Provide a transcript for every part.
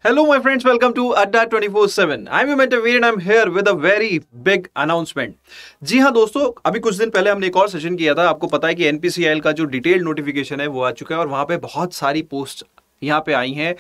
Hello, my friends. Welcome to Adda 24/7. I'm your mentor Veer and I'm here with a very big announcement. जी हाँ दोस्तों, अभी कुछ दिन पहले हमने एक और सेशन किया था. आपको पता है कि NPCIL का जो डिटेल नोटिफिकेशन है वो आ चुका है और वहाँ पे बहुत सारी पोस्ट यहाँ पे आई हैं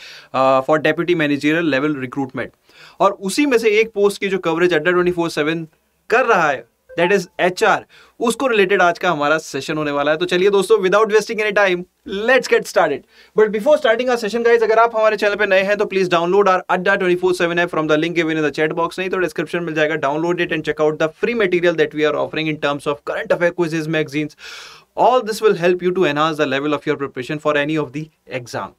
for deputy managerial level recruitment. और उसी में से एक पोस्ट की जो कवरेज अड्डा 24/7 कर रहा है, दैट इज HR. उसको रिलेटेड आज का हमारा सेशन होने वाला है. तो चलिए दोस्तों, without wasting any time, let's get started. But before starting our session guys, अगर आप हमारे चैनल पे नए हैं तो please download our Adda 24/7 app from the link given in the chat box. नहीं तो डिस्क्रिप्शन मिल जाएगा. Download it and check out the free material that we are offering in terms of current affair quizzes, magazines. All this will help you to enhance the level of your preparation for any of the exam.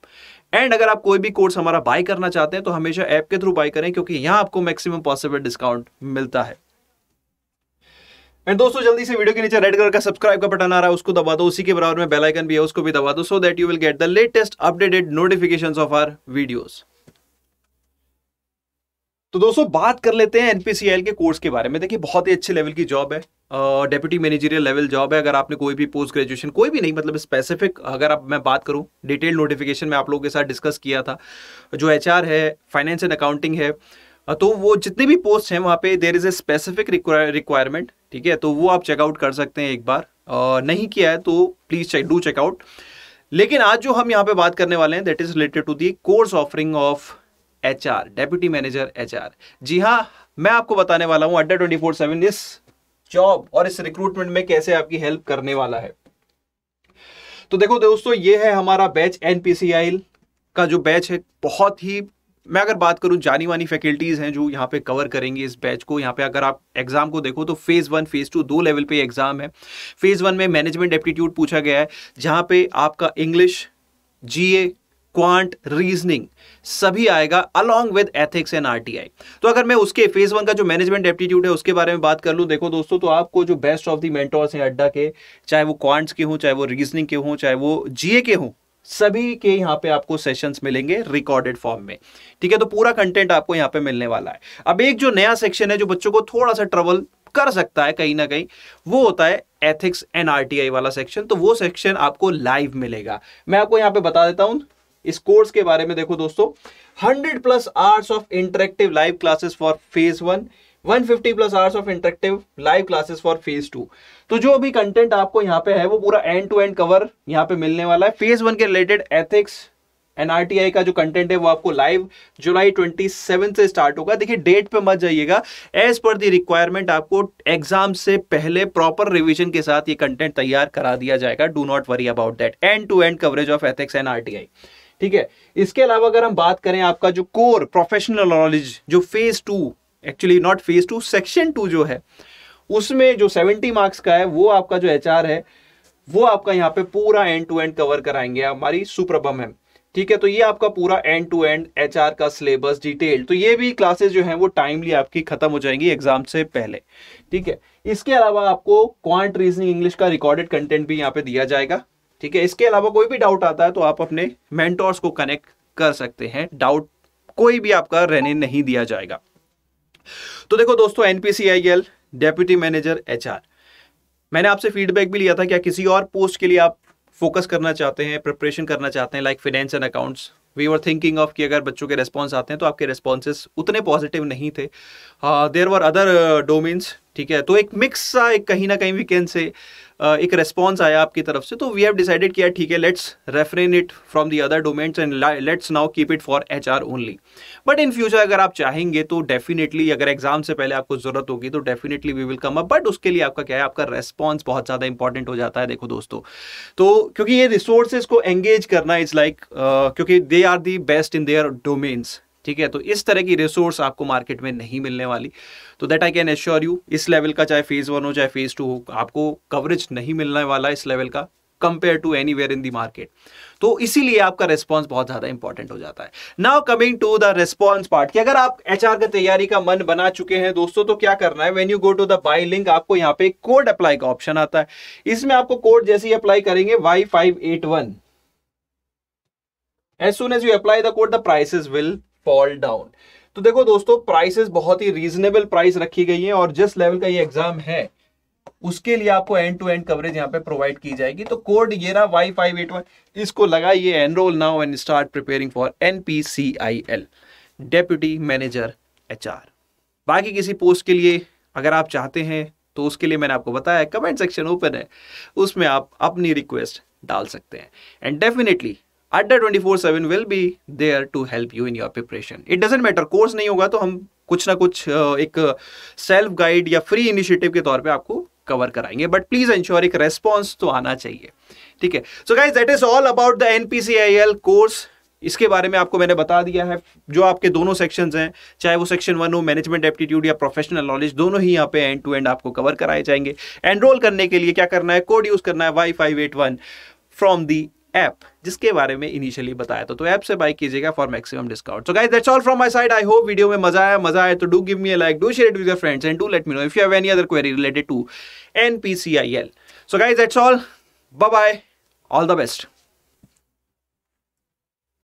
And अगर आप कोई भी course हमारा bye करना चाहते हैं तो हमेशा ऐप के थ्रू बाय करें, क्योंकि यहां आपको मैक्सिमम पॉसिबल डिस्काउंट मिलता है. एंड दोस्तों, जल्दी से वीडियो के नीचे रेड कलर का सब्सक्राइब का बटन आ रहा है, उसको दबा दो. उसी के बराबर में बेल आइकन भी है, उसको भी दबा दो, so that you will get the latest updated notifications of our videos. तो दोस्तों, बात कर लेते हैं NPCIL के कोर्स के बारे में. देखिए, बहुत ही अच्छे लेवल की जॉब है, डेप्यूटी मैनेजरियल लेवल जॉब है. अगर आपने कोई भी पोस्ट ग्रेजुएशन, कोई भी नहीं, मतलब स्पेसिफिक अगर आप मैं बात करूं, डिटेल नोटिफिकेशन में आप लोगों के साथ डिस्कस किया था. जो HR है, फाइनेंस एंड अकाउंटिंग है, तो वो जितनी भी पोस्ट हैं वहाँ पे there is a specific requirement. ठीक है, तो वो आप चेकआउट कर सकते हैं एक बार. नहीं किया है तो प्लीज डू चेकआउट. लेकिन आज जो हम यहाँ पे बात करने वाले हैं, that is related to the course offering of HR, deputy manager HR. जी हाँ, मैं आपको बताने वाला हूँ अड्डा 24/7 इस जॉब और इस रिक्रूटमेंट में कैसे आपकी हेल्प करने वाला है. तो देखो दोस्तों, ये है हमारा बैच. NPCIL का जो बैच है, बहुत ही, मैं अगर बात करूं, जानी मानी फैकल्टीज हैं जो यहाँ पे कवर करेंगे इस बैच को. यहाँ पे अगर आप एग्जाम को देखो तो फेज 1, फेज 2 दो लेवल पे एग्जाम है. फेज 1 में मैनेजमेंट एप्टीट्यूड पूछा गया है, जहां पे आपका इंग्लिश, GA, क्वांट, रीजनिंग सभी आएगा along with ethics and RTI. तो अगर मैं उसके फेज 1 का जो मैनेजमेंट एप्टीट्यूड है उसके बारे में बात कर लूं, देखो दोस्तों, तो आपको जो बेस्ट ऑफ द मेंटर्स हैं अड्डा के, चाहे वो क्वांट्स के हों, चाहे वो रीजनिंग के हों, चाहे वो GA के हों, सभी के यहाँ पे आपको सेशंस मिलेंगे रिकॉर्डेड फॉर्म में. ठीक है, तो पूरा कंटेंट आपको यहाँ पे मिलने वाला है. अब एक जो नया सेक्शन है जो बच्चों को थोड़ा सा ट्रबल कर सकता है कहीं ना कहीं, वो होता है एथिक्स एंड RTI वाला सेक्शन. तो वो सेक्शन आपको लाइव मिलेगा. मैं आपको यहाँ पे बता देता हूँ इस कोर्स के बारे में. देखो दोस्तों, 100+ hours of interactive live classes for phase 1, 150+ hours of interactive live classes for phase 2. तो जो भी कंटेंट आपको यहाँ पे है वो पूरा एंड टू एंड कवर यहाँ पे मिलने वाला है. फेज 1 के रिलेटेड एथिक्स एंड RTI का जो कंटेंट है वो आपको लाइव जुलाई 27 से स्टार्ट होगा. देखिए, डेट पे मत जाइएगा. एज पर द रिक्वायरमेंट आपको एग्जाम से पहले प्रॉपर रिवीजन के साथ ये कंटेंट तैयार करा दिया जाएगा. Do not worry about that. And to end coverage of ethics and RTI. ठीक है, इसके अलावा अगर हम बात करें आपका जो कोर प्रोफेशनल नॉलेज, जो phase 2, actually not phase 2, section 2 जो है, उसमें जो 70 मार्क्स का है, वो आपका जो HR है वो आपका यहाँ पे पूरा एंड टू एंड कवर कराएंगे हमारी सुप्रभा मैम. ठीक है, तो ये आपका पूरा एंड टू एंड HR का सिलेबस डिटेल, तो ये भी क्लासेस जो हैं वो टाइमली आपकी खत्म हो जाएंगी एग्जाम से पहले. ठीक है, इसके अलावा आपको क्वांट, रीजनिंग, इंग्लिश का रिकॉर्डेड कंटेंट भी यहाँ पे दिया जाएगा. ठीक है, इसके अलावा कोई भी डाउट आता है तो आप अपने मेंटोर्स को कनेक्ट कर सकते हैं. डाउट कोई भी आपका रहने नहीं दिया जाएगा. तो देखो दोस्तों, NPCIL डेप्यूटी मैनेजर HR, मैंने आपसे फीडबैक भी लिया था. क्या किसी और पोस्ट के लिए आप फोकस करना चाहते हैं, प्रिपरेशन करना चाहते हैं, like finance and accounts? We were thinking of कि अगर बच्चों के रेस्पॉन्स आते हैं तो आपके रेस्पॉन्सेस उतने पॉजिटिव नहीं थे. There were other domains. ठीक है, तो एक मिक्स सा, एक कहीं ना कहीं वी कैन से एक रेस्पॉन्स आया आपकी तरफ से. तो वी हैव डिसाइडेड किया ठीक है, let's refrain it from the other domains and let's now keep it for HR only. But in future अगर आप चाहेंगे तो डेफिनेटली, अगर एग्जाम से पहले आपको जरूरत होगी तो definitely we will come up. But उसके लिए आपका क्या है, आपका रेस्पॉन्स बहुत ज़्यादा इंपॉर्टेंट हो जाता है. देखो दोस्तों, तो क्योंकि ये रिसोर्सेज को एंगेज करना इज लाइक, क्योंकि they are the best in their domains. ठीक है, तो इस तरह की रिसोर्स आपको मार्केट में नहीं मिलने वाली. तो that I can assure you, इस लेवल का चाहे फेज 1 हो चाहे फेज 2 हो, आपको कवरेज नहीं मिलने वाला इस लेवल का compare to anywhere in the market. तो इसीलिए आपका रेस्पॉन्स बहुत ज्यादा इंपॉर्टेंट हो जाता है. Now coming to the response part, कि अगर आप HR का तैयारी का मन बना चुके हैं दोस्तों, तो क्या करना है, when you go to the buy link, आपको यहाँ पे कोड अप्लाई का ऑप्शन आता है. इसमें आपको कोड जैसे ही अप्लाई करेंगे Y581, as soon as you apply the code, the prices will fall down. तो देखो दोस्तों, प्राइसेस बहुत ही रीजनेबल प्राइस रखी गई है और जिस लेवल का ये एग्जाम है उसके लिए आपको एंड टू एंड कवरेज यहाँ पे प्रोवाइड की जाएगी. तो कोड ये रहा Y581, इसको लगाइए, enrol now and start preparing for NPCIL. Deputy manager HR। बाकी किसी पोस्ट के लिए अगर आप चाहते हैं तो उसके लिए मैंने आपको बताया कमेंट सेक्शन ओपन है, उसमें आप अपनी रिक्वेस्ट डाल सकते हैं। And definitely Adda 24/7 will be there to help you in your preparation. It doesn't matter, course नहीं होगा तो हम कुछ ना कुछ एक सेल्फ गाइड या फ्री इनिशिएटिव के तौर पे आपको कवर कराएंगे, बट प्लीज एंश्योर एक रेस्पॉन्स तो आना चाहिए, ठीक है। So guys that is all about the NPCIL course. इसके बारे में आपको मैंने बता दिया है। जो आपके दोनों सेक्शंस हैं, चाहे वो सेक्शन 1 हो मैनेजमेंट एप्टीट्यूड या प्रोफेशनल नॉलेज, दोनों ही यहाँ पे एंड टू एंड आपको कवर कराए जाएंगे। एनरोल करने के लिए क्या करना है, कोड यूज करना है Y581 फ्रॉम दी ऐप, जिसके बारे में इनिशियली बताया था। तो ऐप से बाय कीजिएगा for maximum discount. So guys that's all from my side. I hope video में मजा आया तो do give me a like, do share it with your friends and do let me know if you have any other query related to NPCIL। So guys that's all, bye bye, all the best.